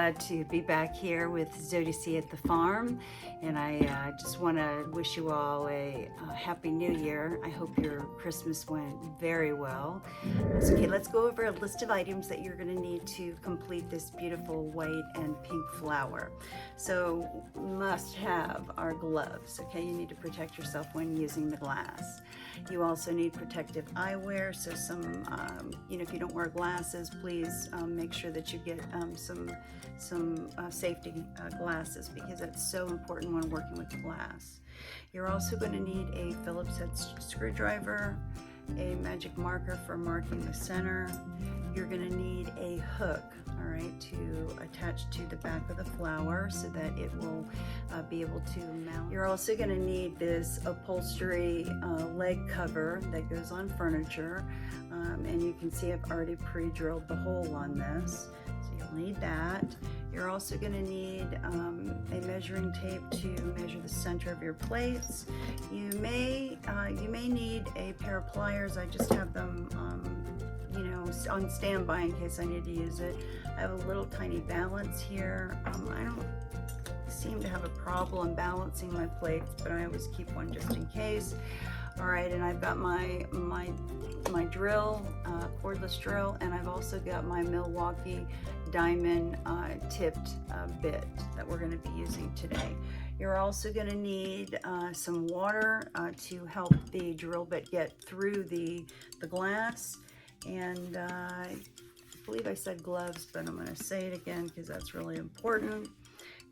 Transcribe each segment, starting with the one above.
glad to be back here with Zodicatthefarm at the farm, and I just want to wish you all a happy new year. I hope your Christmas went very well. So, okay, let's go over a list of items that you're going to need to complete this beautiful white and pink flower. So must have our gloves. Okay, you need to protect yourself when using the glass. You also need protective eyewear, so some if you don't wear glasses, please make sure that you get some safety glasses, because that's so important when working with glass. You're also going to need a Phillips head screwdriver, a magic marker for marking the center. You're going to need a hook, all right, to attach to the back of the flower so that it will be able to mount. You're also going to need this upholstery leg cover that goes on furniture, and you can see I've already pre-drilled the hole on this, so you'll need that. You're also going to need a measuring tape to measure the center of your plates. You may need a pair of pliers. I just have them on standby in case I need to use it. I have a little tiny balance here. I don't seem to have a problem balancing my plates, but I always keep one just in case. All right, and I've got my drill, cordless drill, and I've also got my Milwaukee diamond tipped bit that we're going to be using today. You're also going to need some water to help the drill bit get through the glass. And I believe I said gloves, but I'm going to say it again because that's really important.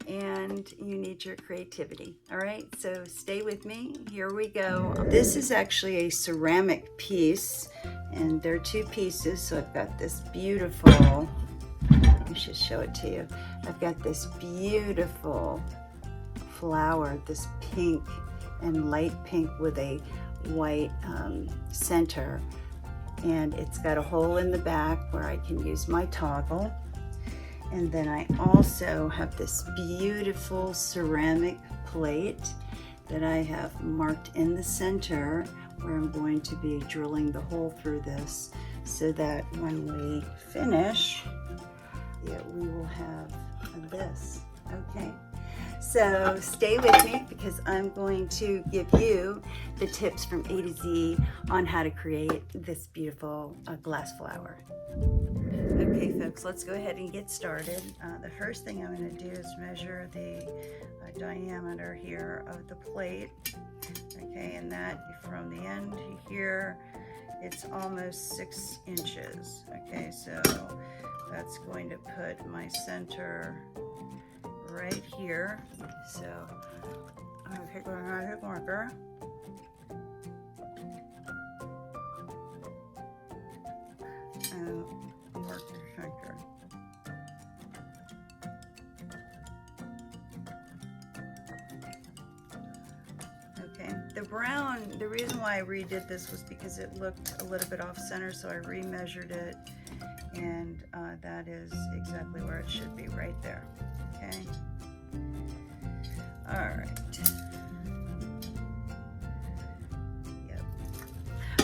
And you need your creativity. All right, so stay with me. Here we go. This is actually a ceramic piece, and there are two pieces. So I've got this beautiful, I should show it to you. I've got this beautiful flower, this pink and light pink with a white center. And it's got a hole in the back where I can use my toggle. And then I also have this beautiful ceramic plate that I have marked in the center where I'm going to be drilling the hole through this, so that when we finish, we will have this. Okay. So stay with me, because I'm going to give you the tips from A to Z on how to create this beautiful glass flower. Okay folks, let's go ahead and get started. The first thing I'm going to do is measure the diameter here of the plate. Okay, and that from the end to here, it's almost 6 inches. Okay, so that's going to put my center right here. So I'm going to pick my magic marker. And mark the center. Okay, the brown, the reason why I redid this was because it looked a little bit off center, so I remeasured it, and that is exactly where it should be, right there. Okay. All right. Yep.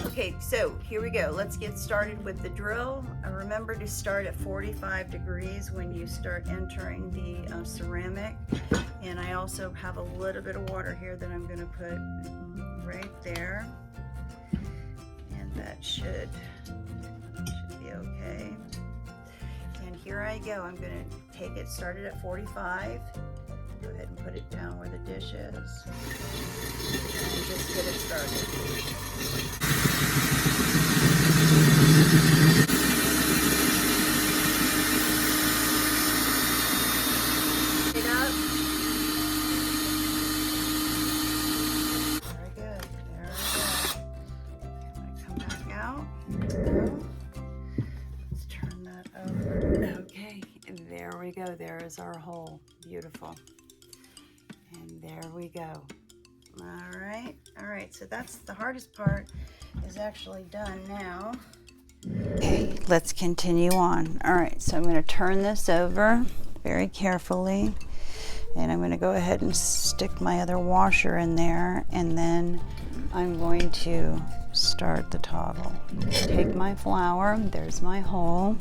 Okay, so here we go. Let's get started with the drill. Remember to start at 45 degrees when you start entering the ceramic. And I also have a little bit of water here that I'm going to put right there. And that should be okay. And here I go. I'm going to take it started at 45. Go ahead and put it down where the dish is. And just get it started. It up. Very good. There we go. I'm going to come back out. Let's turn that over. Okay, and there we go. There is our hole. Beautiful. And there we go. All right, so that's the hardest part is actually done now. Okay, let's continue on. All right, so I'm going to turn this over very carefully, and I'm going to go ahead and stick my other washer in there, and then I'm going to start the toggle. Take my flower, there's my hole,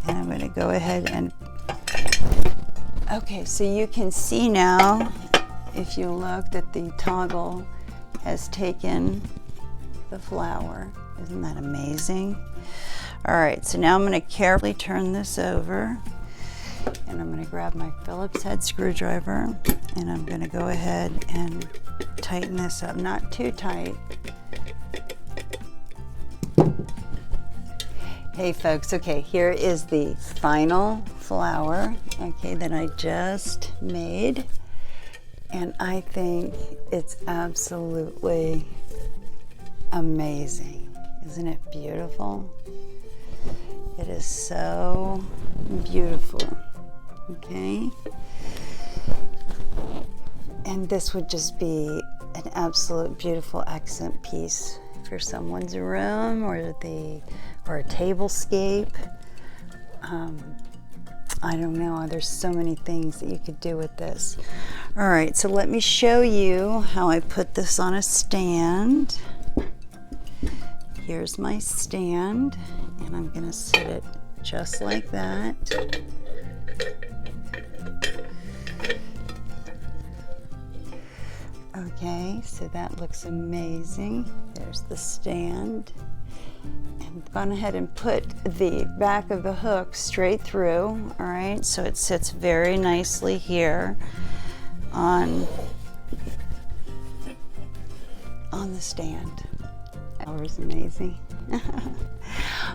and I'm going to go ahead and Okay, so you can see now, if you look, that the toggle has taken the flower. Isn't that amazing? All right, so now I'm going to carefully turn this over, and I'm going to grab my Phillips head screwdriver, and I'm going to go ahead and tighten this up, not too tight. Hey folks, okay, here is the final flower, okay, that I just made, and I think it's absolutely amazing. Isn't it beautiful? It is so beautiful, okay? And this would just be an absolute beautiful accent piece for someone's room or a tablescape. I don't know, there's so many things that you could do with this. All right, so let me show you how I put this on a stand. Here's my stand, and I'm gonna set it just like that. Okay, so that looks amazing. There's the stand. And I've gone ahead and put the back of the hook straight through, all right? So it sits very nicely here on the stand. That was amazing.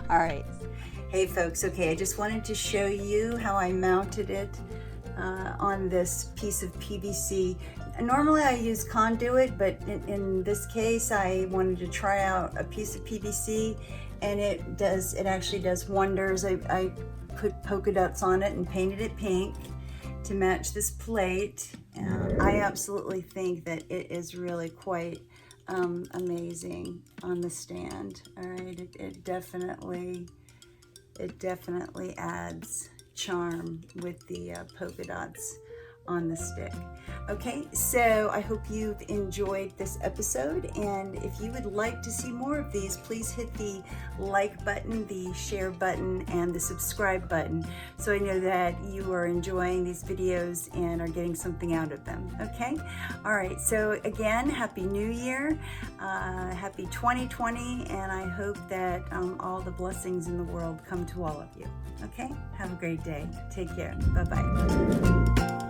All right. Hey folks, okay, I just wanted to show you how I mounted it on this piece of PVC. Normally I use conduit, but in this case I wanted to try out a piece of PVC, and it actually does wonders. I put polka dots on it and painted it pink to match this plate. I absolutely think that it is really quite amazing on the stand. All right, it definitely adds charm with the polka dots on the stick. Okay, so I hope you've enjoyed this episode, and if you would like to see more of these, please hit the like button, the share button, and the subscribe button, so I know that you are enjoying these videos and are getting something out of them. Okay, all right, so again, Happy New Year, happy 2020, and I hope that all the blessings in the world come to all of you. Okay, have a great day. Take care. Bye-bye.